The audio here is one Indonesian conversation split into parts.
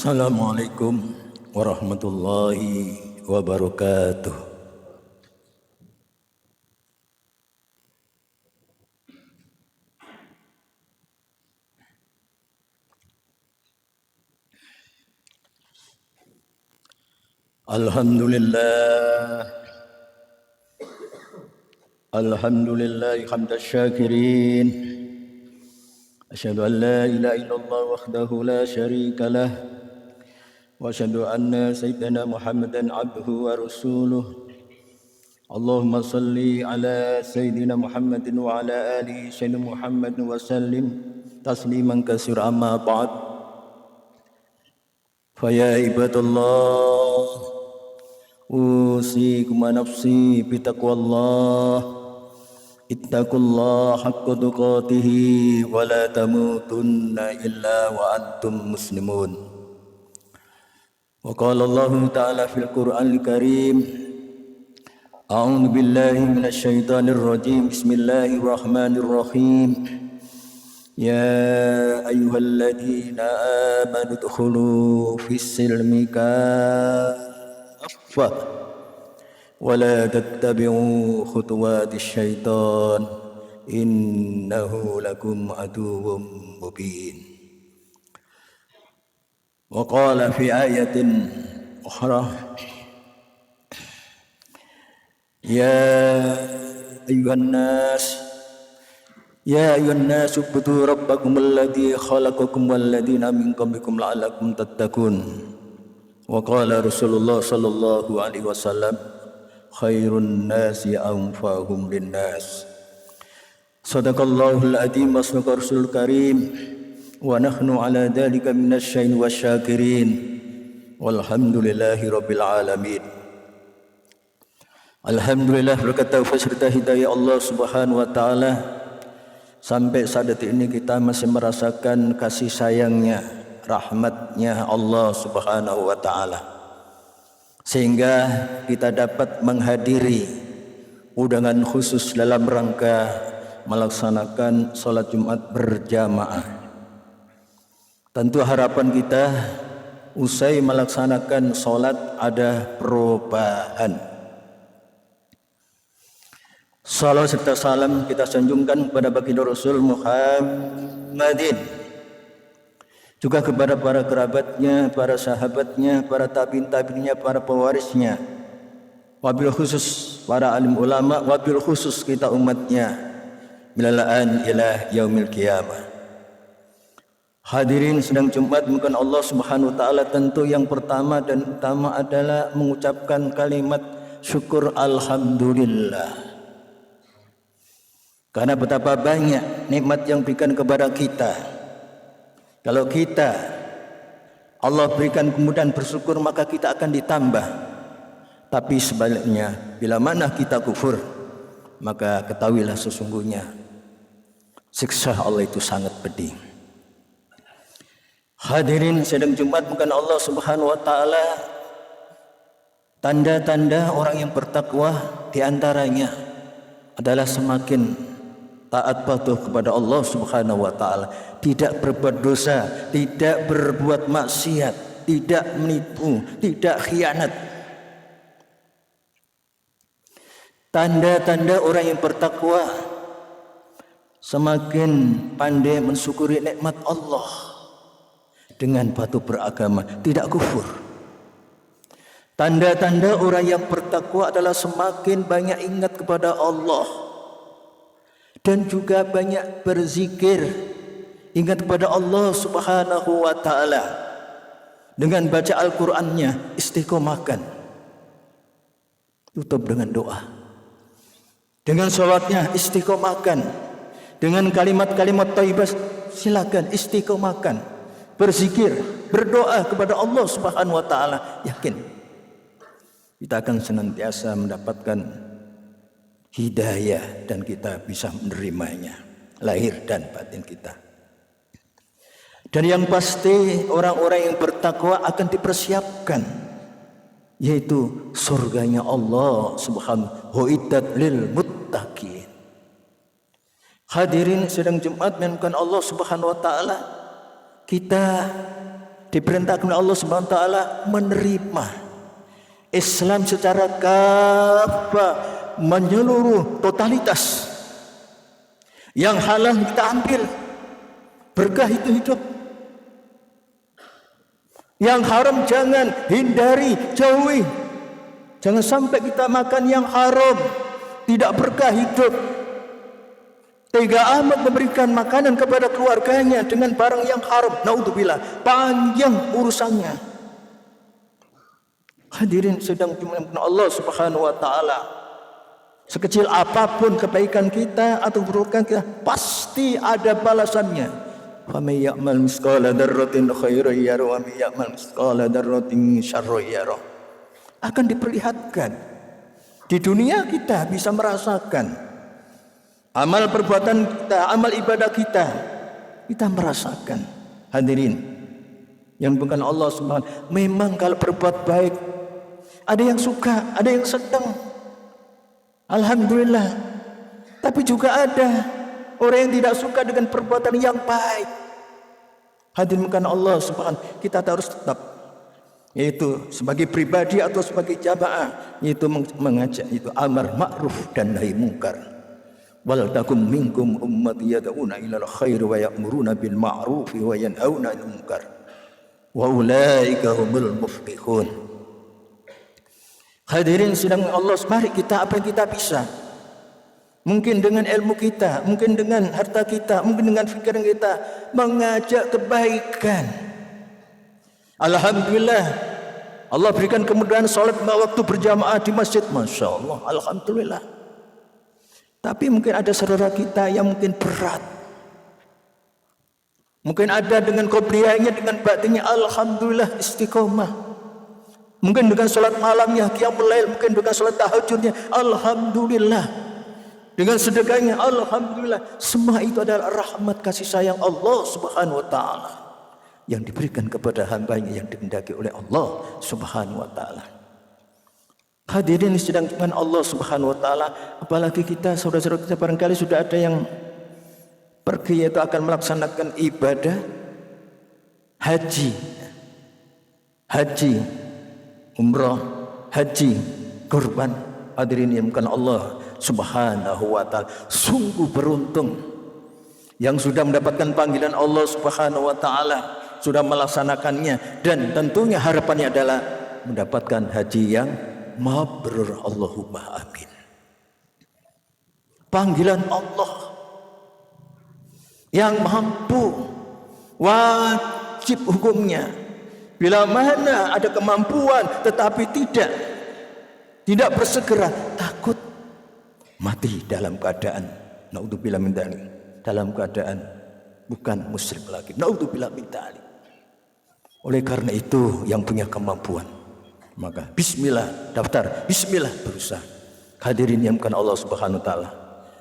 Assalamualaikum warahmatullahi wabarakatuh. Alhamdulillah hamdas syakirin. Asyhadu an la ilaha illallah wahdahu la syarika lah. Wa asyhadu anna sayyidana Muhammadan abduhu wa rasuluh. Allahumma salli ala sayyidina Muhammadin wa ala alihi sayyidina Muhammad wa sallim tasliman katsira amma ba'd. Fa ya ibadallah usikum wa nafsi bitaqwallah. Ittaqullaha haqqa tuqatih wa la tamutunna illa wa antum muslimun. وقال الله تعالى في القرآن الكريم أعوذ بالله من الشيطان الرجيم بسم الله الرحمن الرحيم يا أيها الذين آمنوا ادخلوا في السلم كافة ولا تتبعوا خطوات الشيطان إنه لكم عدو مبين. وقال في آية أخرى يا أيها الناس اعبدوا ربكم الذي خلقكم والذين من قبلكم لعلكم تتقون. وقال رسول الله صلى الله عليه وسلم خير الناس أنفعهم للناس. صدق الله العظيم وصدق رسول الكريم wa nahnu ala dzalika minasy wasyakirin walhamdulillahi rabbil alamin. Alhamdulillah berkat taufik serta hidayah Allah Subhanahu wa taala, sampai saat detik ini kita masih merasakan kasih sayangnya, rahmatnya Allah Subhanahu wa taala, sehingga kita dapat menghadiri undangan khusus dalam rangka melaksanakan salat Jumat berjamaah. Tentu harapan kita usai melaksanakan sholat ada perubahan. Salam serta salam kita sanjungkan kepada baginda Rasul Muhammadin, juga kepada para kerabatnya, para sahabatnya, para tabi'in-tabi'innya, para pewarisnya, wabil khusus para alim ulama, wabil khusus kita umatnya milalaan ila yaumil qiyamah. Hadirin sedang Jumat bukan Allah Subhanahu wa taala, tentu yang pertama dan utama adalah mengucapkan kalimat syukur alhamdulillah. Karena betapa banyak nikmat yang berikan kepada kita. Kalau kita Allah berikan kemudian bersyukur, maka kita akan ditambah. Tapi sebaliknya, bila mana kita kufur, maka ketahuilah sesungguhnya siksa Allah itu sangat pedih. Hadirin sedang Jumat bukan Allah Subhanahu wa taala, tanda-tanda orang yang bertakwa diantaranya adalah semakin taat patuh kepada Allah Subhanahu wa taala, tidak berbuat dosa, tidak berbuat maksiat, tidak menipu, tidak khianat. Tanda-tanda orang yang bertakwa semakin pandai mensyukuri nikmat Allah dengan patuh beragama, tidak kufur. Tanda-tanda orang yang bertakwa adalah semakin banyak ingat kepada Allah dan juga banyak berzikir, ingat kepada Allah Subhanahu wa taala. Dengan baca Al-Qur'annya istiqomahkan, tutup dengan doa. Dengan salatnya istiqomahkan, dengan kalimat-kalimat thayyibah silakan istiqomahkan. Berzikir, berdoa kepada Allah Subhanahu wa taala, yakin kita akan senantiasa mendapatkan hidayah dan kita bisa menerimanya lahir dan batin kita. Dan yang pasti orang-orang yang bertakwa akan dipersiapkan, yaitu surganya Allah Subhanahu wa ta'ala lil muttaqin. Hadirin sedang Jumat menunjukkan Allah Subhanahu wa taala, kita diperintahkan oleh Allah Subhanahu wa taala menerima Islam secara kafah, menyeluruh, totalitas. Yang halal kita ambil, berkah itu hidup. Yang haram jangan, hindari, jauhi. Jangan sampai kita makan yang haram, tidak berkah hidup. Tega amat memberikan makanan kepada keluarganya dengan barang yang haram. Naudzubillah, panjang urusannya. Hadirin sedang dimuliakan Allah Subhanahu wa taala. Sekecil apapun kebaikan kita atau keburukan kita, pasti ada balasannya. Fa may ya'mal misqala dzarratin khairan yarah wa may ya'mal misqala dzarratin syarran yarah. Akan diperlihatkan. Di dunia kita bisa merasakan amal perbuatan kita, amal ibadah kita merasakan. Hadirin yang bukan Allah Subhanahu, memang kalau berbuat baik ada yang suka, ada yang sedang. Alhamdulillah. Tapi juga ada orang yang tidak suka dengan perbuatan yang baik. Hadirin bukan Allah Subhanahu, kita harus tetap, yaitu sebagai pribadi atau sebagai jamaah, yaitu mengajak itu amar ma'ruf dan nahi munkar. Wal takum minkum ummati yad'una ilal khair wa ya'muruna bil ma'ruf wa yanhauna 'anil munkar wa ulaika humul muflihun. Hadirin sedang Allah, mari kita apa yang kita bisa. Mungkin dengan ilmu kita, mungkin dengan harta kita, mungkin dengan pikiran kita mengajak kebaikan. Alhamdulillah Allah berikan kemudahan salat waktu berjamaah di masjid, Masya Allah, alhamdulillah. Tapi mungkin ada saudara kita yang mungkin berat. Mungkin ada dengan qobliyahnya, dengan batinnya, alhamdulillah istiqomah. Mungkin dengan salat malamnya, qiyamul lail, mungkin dengan salat tahajudnya, alhamdulillah. Dengan sedekahnya, alhamdulillah. Semua itu adalah rahmat kasih sayang Allah Subhanahu wa taala yang diberikan kepada hambanya yang dikehendaki oleh Allah Subhanahu wa taala. Hadirin sedang dengan Allah Subhanahu wa taala, apalagi kita saudara-saudara kita barangkali sudah ada yang pergi, yaitu akan melaksanakan ibadah haji, umrah, haji, kurban. Hadirin yang bukan Allah Subhanahu wa taala, sungguh beruntung yang sudah mendapatkan panggilan Allah Subhanahu wa taala, sudah melaksanakannya, dan tentunya harapannya adalah mendapatkan haji yang mabrur. Allahumma amin. Panggilan Allah yang mampu, wajib hukumnya. Bila mana ada kemampuan tetapi tidak bersegera, takut mati dalam keadaan naudzubillah min dzalik, dalam keadaan bukan muslim lagi, naudzubillah min dzalik. Oleh karena itu yang punya kemampuan, maka bismillah daftar, bismillah berusaha. Hadirin yang bukan Allah Subhanahu wa taala.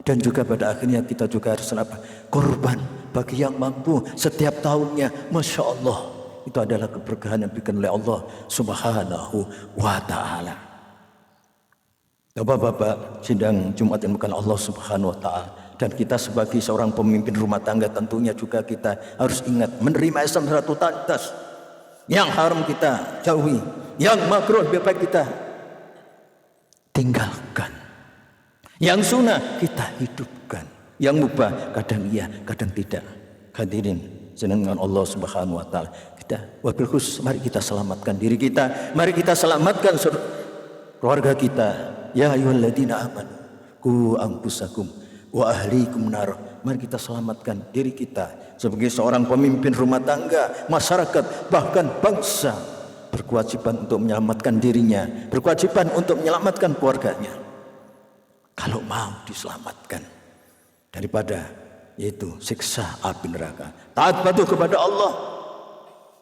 Dan juga pada akhirnya kita juga harus apa? Korban bagi yang mampu setiap tahunnya, Masya Allah. Itu adalah keberkahan yang diberikan oleh Allah Subhanahu wa ta'ala. Bapak-bapak sidang Jumat yang bukan Allah Subhanahu wa ta'ala, dan kita sebagai seorang pemimpin rumah tangga tentunya juga kita harus ingat menerima Islam secara totalitas. Yang haram kita jauhi, yang makruh baik kita tinggalkan, yang sunnah kita hidupkan, yang mubah kadang iya kadang tidak. Hadirin dengan Allah Subhanahu wa ta'ala, kita wabil khusus mari kita selamatkan diri kita, mari kita selamatkan keluarga kita. Ya ayyuhalladzina amanu qu anfusakum wa ahlikum nar. Mari kita selamatkan diri kita sebagai seorang pemimpin rumah tangga, masyarakat, bahkan bangsa, berkewajiban untuk menyelamatkan dirinya, berkewajiban untuk menyelamatkan keluarganya. Kalau mau diselamatkan daripada yaitu siksa api neraka, taat patuh kepada Allah,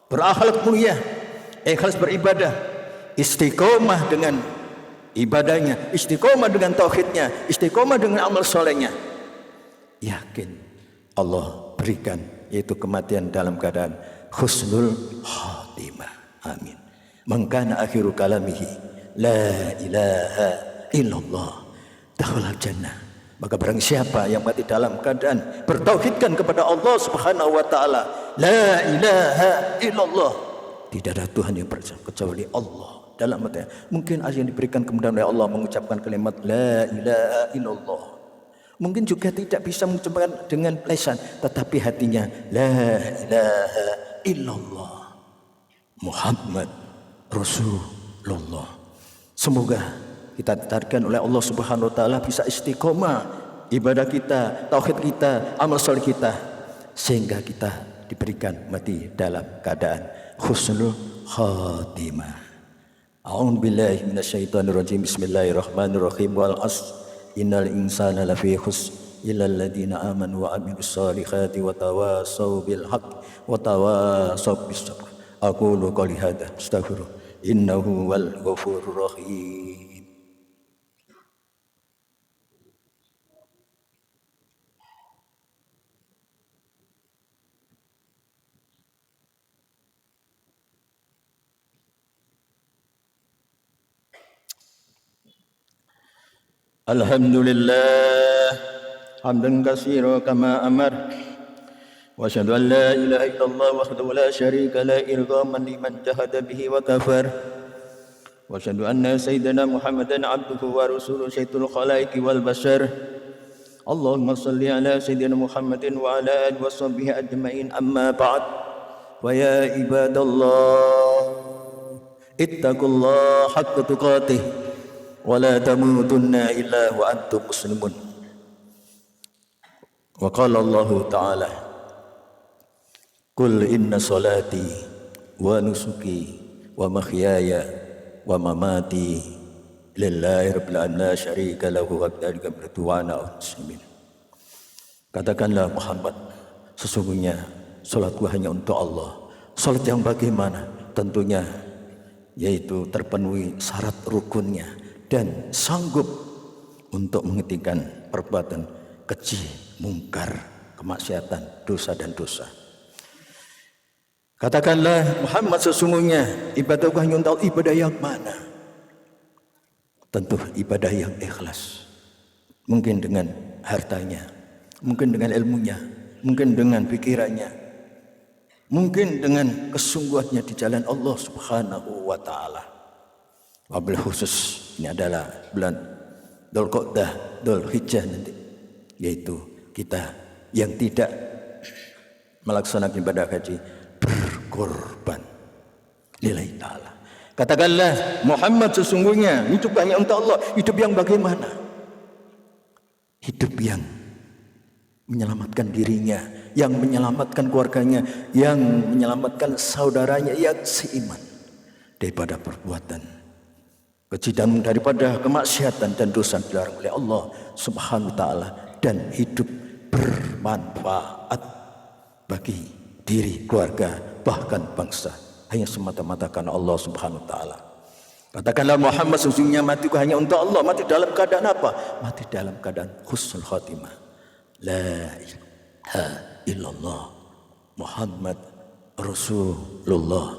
berakhlak mulia, ikhlas beribadah, istiqomah dengan ibadahnya, istiqomah dengan tauhidnya, istiqomah dengan amal solehnya. Yakin Allah berikan yaitu kematian dalam keadaan husnul khatimah. Amin. Man kana akhiru kalamihi la ilaha illallah dakhala jannah. Maka barang siapa yang mati dalam keadaan bertauhidkan kepada Allah Subhanahu wa taala, la ilaha illallah, Tidak ada Tuhan yang berhak kecuali Allah. Dalam hati, mungkin yang diberikan kemudahan oleh Allah mengucapkan kalimat la ilaha illallah. Mungkin juga tidak bisa mengucapkan dengan lisan, tetapi hatinya la ilaha illallah Muhammad Rasulullah. Semoga kita ditarikkan oleh Allah Subhanahu wa taala bisa istiqomah ibadah kita, tauhid kita, amal saleh kita, sehingga kita diberikan mati dalam keadaan husnul khatimah. A'udzu billahi minasyaitonir rajim. Bismillahirrahmanirrahim. Wal 'asr innal insana lafi khusr illa alladziina aamanu wa 'amilus shalihaati wa tawassaw bil haqqi wa tawassaw bis sabr. Aqulu qouli hadza astaghfirullah innahu wal ghafurur rahim. Alhamdulillah hamdan katsiran kama amar wa asyhadu an la ilaha illallah wahdahu la syarika la irghaman liman jahada bihi wa kafar wa asyhadu anna sayyidana Muhammadan abduhu wa rasuluhu sayyidul khalaiqi wal bashar. Allahumma salli ala sayyidina Muhammadin wa ala alihi wa sahbihi ajma'in, amma ba'd. Wa ya ibadallah ittaqullaha haqqa tuqatih wa la tamutunna illa wa antum muslimun. Wa qala Allah ta'ala qul inna salati wa nusuki wa mahyaya wa mamati lillahi rabbil alamin la syarika lahu wa bidzalika umirtu wa ana muslimin. Katakanlah Muhammad, sesungguhnya salatku hanya untuk Allah. Salat yang bagaimana? Tentunya yaitu terpenuhi syarat rukunnya dan sanggup untuk menghentikan perbuatan keji, mungkar, kemaksiatan, dosa dan dosa. Katakanlah Muhammad, sesungguhnya ibadahku hanya untuk ibadah yang mana? Tentu ibadah yang ikhlas. Mungkin dengan hartanya, mungkin dengan ilmunya, mungkin dengan pikirannya, mungkin dengan kesungguhannya di jalan Allah Subhanahu wa taala. Wabil khusus ini adalah bulan Dzulqa'dah, Dzulhijjah nanti, yaitu kita yang tidak melaksanakan ibadah haji berkorban lillahi ta'ala. Katakanlah Muhammad, sesungguhnya hidup hanya untuk Allah. Hidup yang bagaimana? Hidup yang menyelamatkan dirinya, yang menyelamatkan keluarganya, yang menyelamatkan saudaranya yang seiman daripada perbuatan keji dan daripada kemaksiatan dan dosa dilarang oleh Allah Subhanahu wa taala, dan hidup bermanfaat bagi diri, keluarga, bahkan bangsa, hanya semata-mata karena Allah Subhanahu wa taala. Katakanlah Muhammad, sesungguhnya matiku hanya untuk Allah. Mati dalam keadaan apa? Mati dalam keadaan husnul khatimah. La ilaha illallah Muhammad Rasulullah.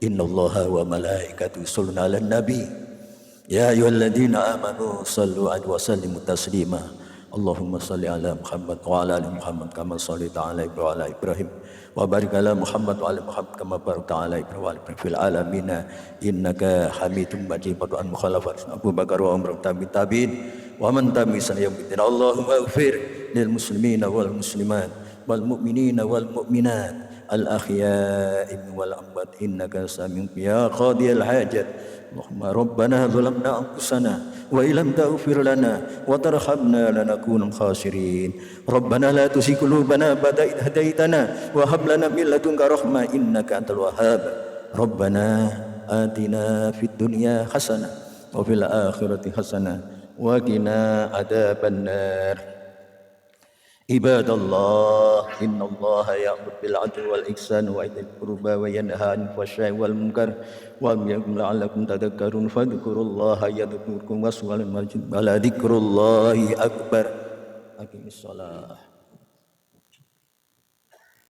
Innallaha wa malaikatahu yusholluna 'alan nabi. Ya ayyuhalladzina amanu shallu 'alaihi wa sallimu taslima. Allahumma shalli ala Muhammad wa ala ali Muhammad kama shallaita ala Ibrahim wa ala Ibrahim wa barik ala Muhammad wa ala Muhammad kama barakta ala Ibrahim wa ala Ibrahim fil alamin innaka Hamidum Majid. An mukhalafat Abu Bakar wa Umar tabi'in wa man tabi'ahum bi ihsan. Allahumma ighfir lil muslimina wal muslimat wal mu'minina wal mu'minat al ahya'i wal amwat innaka sami'un ya qadiyal hajat. Allahumma rabbana zalamna anfusana wa illam taghfir lana wa tarhamna lanakunanna khasirin. Rabbana la tuzigh qulubana ba'da idh hadaitana wa hab lana min ladunka rahmah innaka antal wahhab. Rabbana atina fid dunya hasanah wa fil akhirati hasanah wa qina adzabannar. Ibadallah, innallaha ya'muru bil 'adli wal ihsani wa ita'i dzil qurba wa yanha 'anil fahsya'i wal munkar wa ya'idhukum la'allakum tadhakkarun. Fadhkurullaha yadhkurkum wassallu 'ala dzikrullahi akbar. Aqimis shalah.